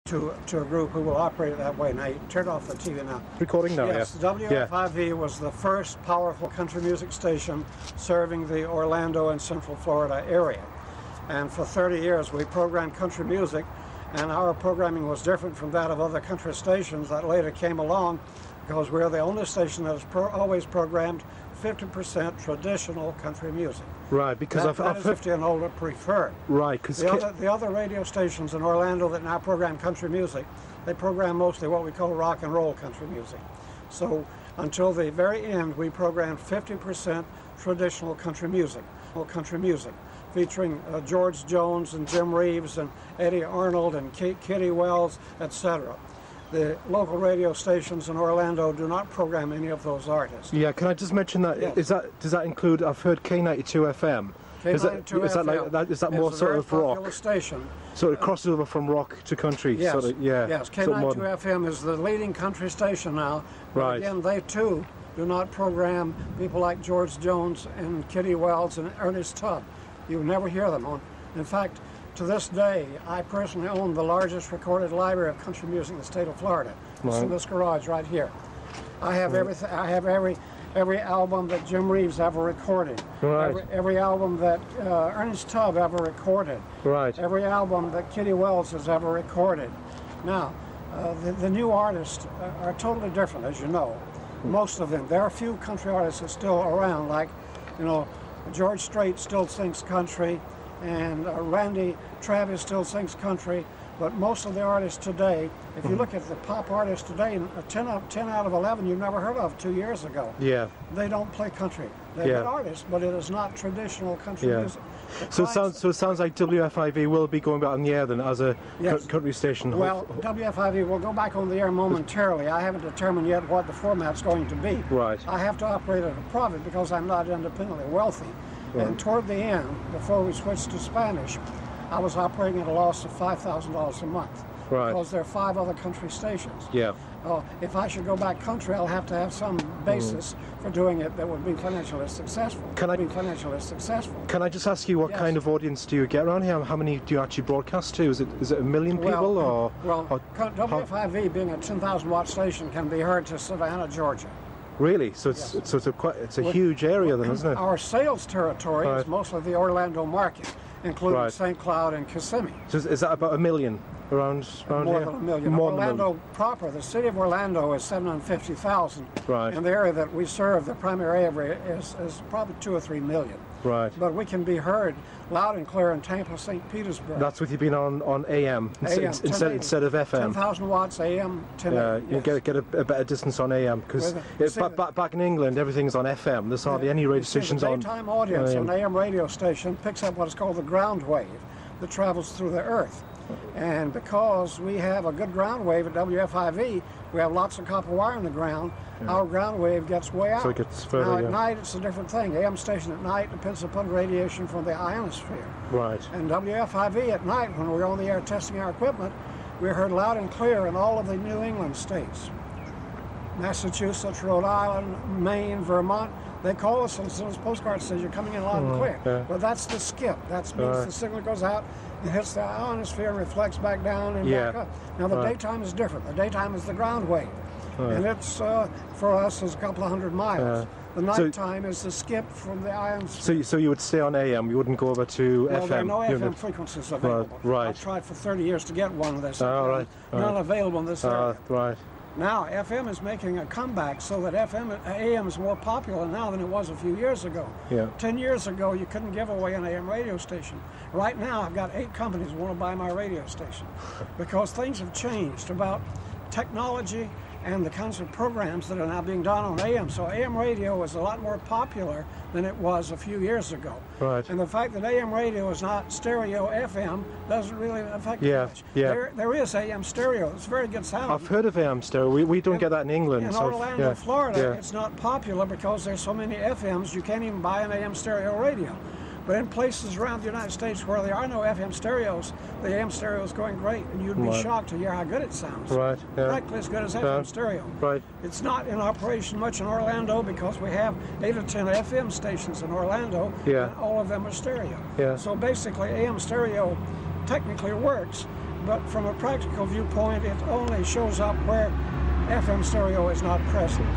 to a group who will operate it that way. Now, you turn off the TV now. Recording now, yes, yeah. WFIV was the first powerful country music station serving the Orlando and Central Florida area. And for 30 years we programmed country music, and our programming was different from that of other country stations that later came along, because we're the only station that has always programmed 50% traditional country music. Right, because I've heard 50 and older preferred. Right, because the other radio stations in Orlando that now program country music, they program mostly what we call rock and roll country music. So until the very end, we programmed 50% traditional country music, featuring George Jones and Jim Reeves and Eddie Arnold and Kitty Wells, etc. The local radio stations in Orlando do not program any of those artists. Yeah, can I just mention that? Yes. Does that include? I've heard K92 FM. K92 is that more sort of rock? Station. So it crosses over from rock to country. Yes. Sort of, yeah. Yes. K92 FM is the leading country station now. Right. Again, they too do not program people like George Jones and Kitty Wells and Ernest Tubb. You never hear them on. In fact, to this day, I personally own the largest recorded library of country music in the state of Florida. It's in this garage right here. I have everything. I have every album that Jim Reeves ever recorded. Right. Every album that Ernest Tubb ever recorded. Right. Every album that Kitty Wells has ever recorded. Now, the new artists are totally different, as you know. Most of them. There are a few country artists that are still around, like, you know, George Strait still sings country, and Randy Travis still sings country, but most of the artists today, if you look at the pop artists today, 10 out of 11 you've never heard of 2 years ago. Yeah. They don't play country. They're good artists, but it is not traditional country music. So it sounds like WFIV will be going back on the air then as a country station. Well, WFIV will go back on the air momentarily. I haven't determined yet what the format's going to be. Right. I have to operate at a profit because I'm not independently wealthy. Right. And toward the end, before we switched to Spanish, I was operating at a loss of $5,000 a month. Right. Because there are 5 other country stations. Yeah. If I should go back country, I'll have to have some basis for doing it that would be financially successful. Can I just ask you what kind of audience do you get around here? How many do you actually broadcast to? Is it 1 million people WFIV, being a 10,000 watt station, can be heard to Savannah, Georgia. Really? So it's a huge area then, isn't it? Our sales territory is mostly the Orlando market, including St. Cloud and Kissimmee. So is that about 1 million around more here? Than 1 million. Orlando proper, the city of Orlando is 750,000. Right. And the area that we serve, the primary area, is probably 2 or 3 million. Right. But we can be heard loud and clear in Tampa, St. Petersburg. That's with you being on AM instead of FM. 10,000 watts AM, 10 you get a better distance on AM, because back in England everything's on FM. There's hardly any radio stations on. The daytime audience on an AM radio station picks up what is called the ground wave that travels through the earth. And because we have a good ground wave at WFIV, we have lots of copper wire in the ground, our ground wave gets way out. So it gets further, now at night it's a different thing. AM station at night depends upon radiation from the ionosphere. Right. And WFIV at night, when we're on the air testing our equipment, we're heard loud and clear in all of the New England states. Massachusetts, Rhode Island, Maine, Vermont. They call us and send us postcards that says you're coming in loud and clear. Yeah. But that's the skip. That means the signal goes out, it hits the ionosphere, reflects back down and back up. Now the daytime is different. The daytime is the ground wave. And it's, for us, is a couple of 100 miles. The nighttime is the skip from the ionosphere. So you would stay on AM, you wouldn't go over to FM? There are no FM frequencies available. Right. I've tried for 30 years to get one of this. None available in this area. Right. Now, FM is making a comeback so that AM is more popular now than it was a few years ago. 10 years ago, you couldn't give away an AM radio station. Right now, I've got 8 companies who want to buy my radio station because things have changed about technology and the kinds of programs that are now being done on AM. So AM radio is a lot more popular than it was a few years ago. Right. And the fact that AM radio is not stereo FM doesn't really affect it much. There is AM stereo. It's very good sound. I've heard of AM stereo. We don't get that in England. In Orlando, Florida, it's not popular because there's so many FMs you can't even buy an AM stereo radio. But in places around the United States where there are no FM stereos, the AM stereo is going great, and you'd be shocked to hear how good it sounds. Right. Yeah. Practically as good as FM stereo. Right. It's not in operation much in Orlando because we have 8 or 10 FM stations in Orlando, and all of them are stereo. Yeah. So basically, AM stereo technically works, but from a practical viewpoint, it only shows up where FM stereo is not present.